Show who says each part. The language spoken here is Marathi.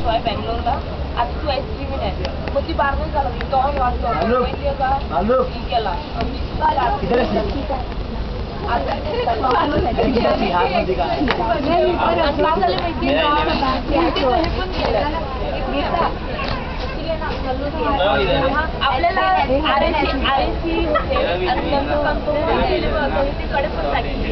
Speaker 1: बँगलोरला आता तू आईस्क्रीम आहे मग ती बार नाही झाला तो वाचतो केला आपल्याला कडे पण टाकली